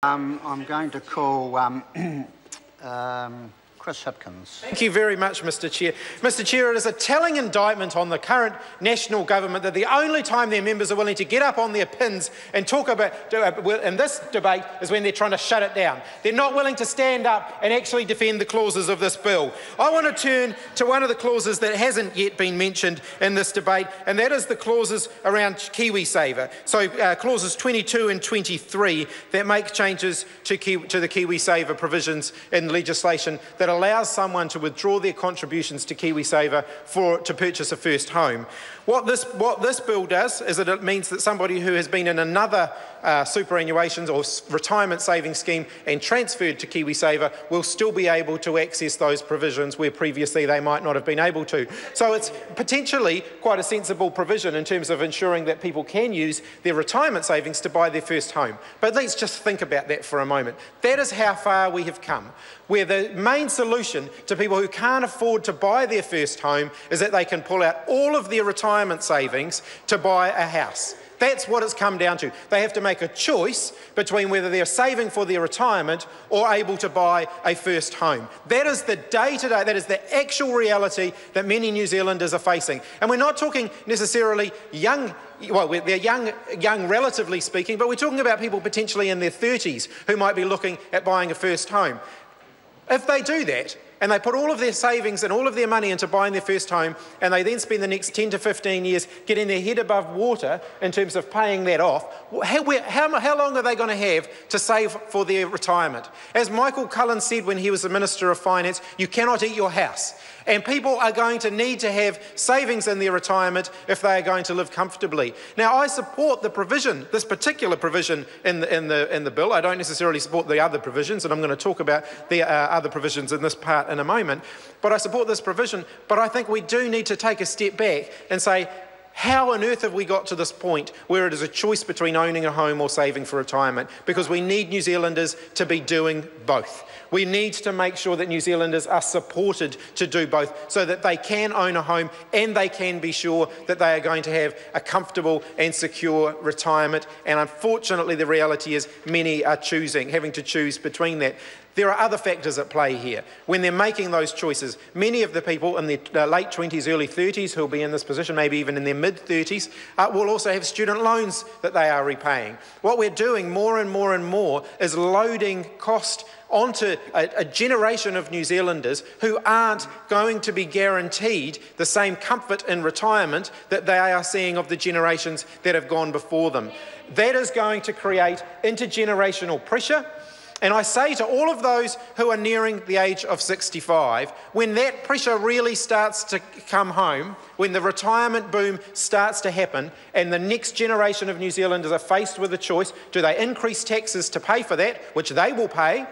I'm going to call Chris Hipkins. Thank you very much, Mr Chair. Mr Chair, it is a telling indictment on the current national government that the only time their members are willing to get up on their pins and talk about in this debate is when they're trying to shut it down. They're not willing to stand up and actually defend the clauses of this bill. I want to turn to one of the clauses that hasn't yet been mentioned in this debate, and that is the clauses around KiwiSaver. So clauses 22 and 23 that make changes to the KiwiSaver provisions in legislation that allows someone to withdraw their contributions to KiwiSaver to purchase a first home. What this bill does is that it means that somebody who has been in another superannuation or retirement savings scheme and transferred to KiwiSaver will still be able to access those provisions where previously they might not have been able to. So it's potentially quite a sensible provision in terms of ensuring that people can use their retirement savings to buy their first home. But let's just think about that for a moment. That is how far we have come, where the main solution to people who can't afford to buy their first home is that they can pull out all of their retirement savings to buy a house. That's what it's come down to. They have to make a choice between whether they're saving for their retirement or able to buy a first home. That is the day-to-day, that is the actual reality that many New Zealanders are facing. And we're not talking necessarily young, well, they're young relatively speaking, but we're talking about people potentially in their 30s who might be looking at buying a first home. If they do that, and they put all of their savings and all of their money into buying their first home, and they then spend the next 10 to 15 years getting their head above water in terms of paying that off, how long are they going to have to save for their retirement? As Michael Cullen said when he was the Minister of Finance, you cannot eat your house. And people are going to need to have savings in their retirement if they are going to live comfortably. Now, I support the provision, this particular provision in the bill. I don't necessarily support the other provisions, and I'm going to talk about the other provisions in this part in a moment. But I support this provision. But I think we do need to take a step back and say, how on earth have we got to this point where it is a choice between owning a home or saving for retirement? Because we need New Zealanders to be doing both. We need to make sure that New Zealanders are supported to do both so that they can own a home and they can be sure that they are going to have a comfortable and secure retirement. And unfortunately, the reality is many are having to choose between that. There are other factors at play here. When they're making those choices, many of the people in their late 20s, early 30s who will be in this position, maybe even in their mid-30s, will also have student loans that they are repaying. What we're doing more and more and more is loading cost onto a generation of New Zealanders who aren't going to be guaranteed the same comfort in retirement that they are seeing of the generations that have gone before them. That is going to create intergenerational pressure. And I say to all of those who are nearing the age of 65, when that pressure really starts to come home, when the retirement boom starts to happen and the next generation of New Zealanders are faced with a choice, do they increase taxes to pay for that, which they will pay,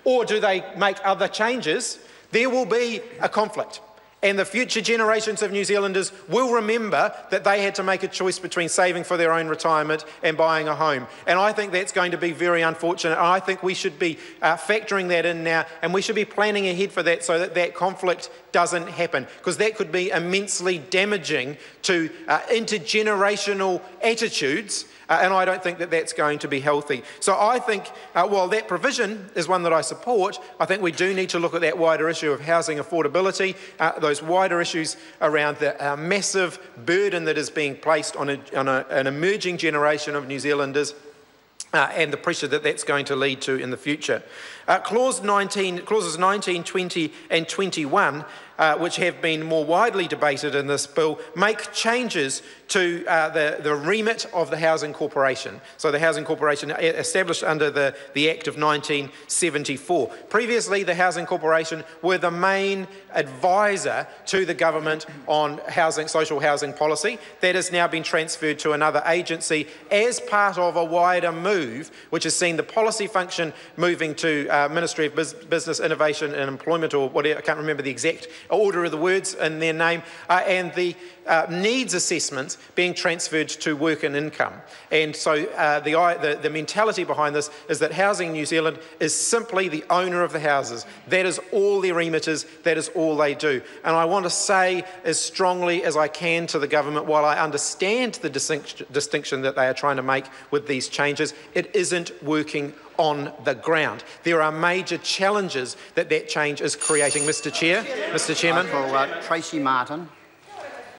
or do they make other changes? There will be a conflict. And the future generations of New Zealanders will remember that they had to make a choice between saving for their own retirement and buying a home. And I think that's going to be very unfortunate. And I think we should be factoring that in now, and we should be planning ahead for that so that that conflict doesn't happen, because that could be immensely damaging to intergenerational attitudes. And I don't think that that's going to be healthy. So I think, while that provision is one that I support, I think we do need to look at that wider issue of housing affordability, those wider issues around the massive burden that is being placed on an emerging generation of New Zealanders, and the pressure that that's going to lead to in the future. Clauses 19, 20 and 21, which have been more widely debated in this bill, make changes to the remit of the Housing Corporation. So the Housing Corporation established under the Act of 1974. Previously, the Housing Corporation were the main advisor to the government on social housing policy. That has now been transferred to another agency as part of a wider move, which has seen the policy function moving to Ministry of Business, Innovation and Employment, or whatever, I can't remember the exact order of the words in their name, and the needs assessments being transferred to work and income. And so the mentality behind this is that Housing New Zealand is simply the owner of the houses. That is all their remit is, that is all they do. And I want to say as strongly as I can to the government, while I understand the distinction that they are trying to make with these changes, it isn't working on the ground. There are major challenges that change is creating. Mr. Chair, Mr. Chairman. I call Tracy Martin.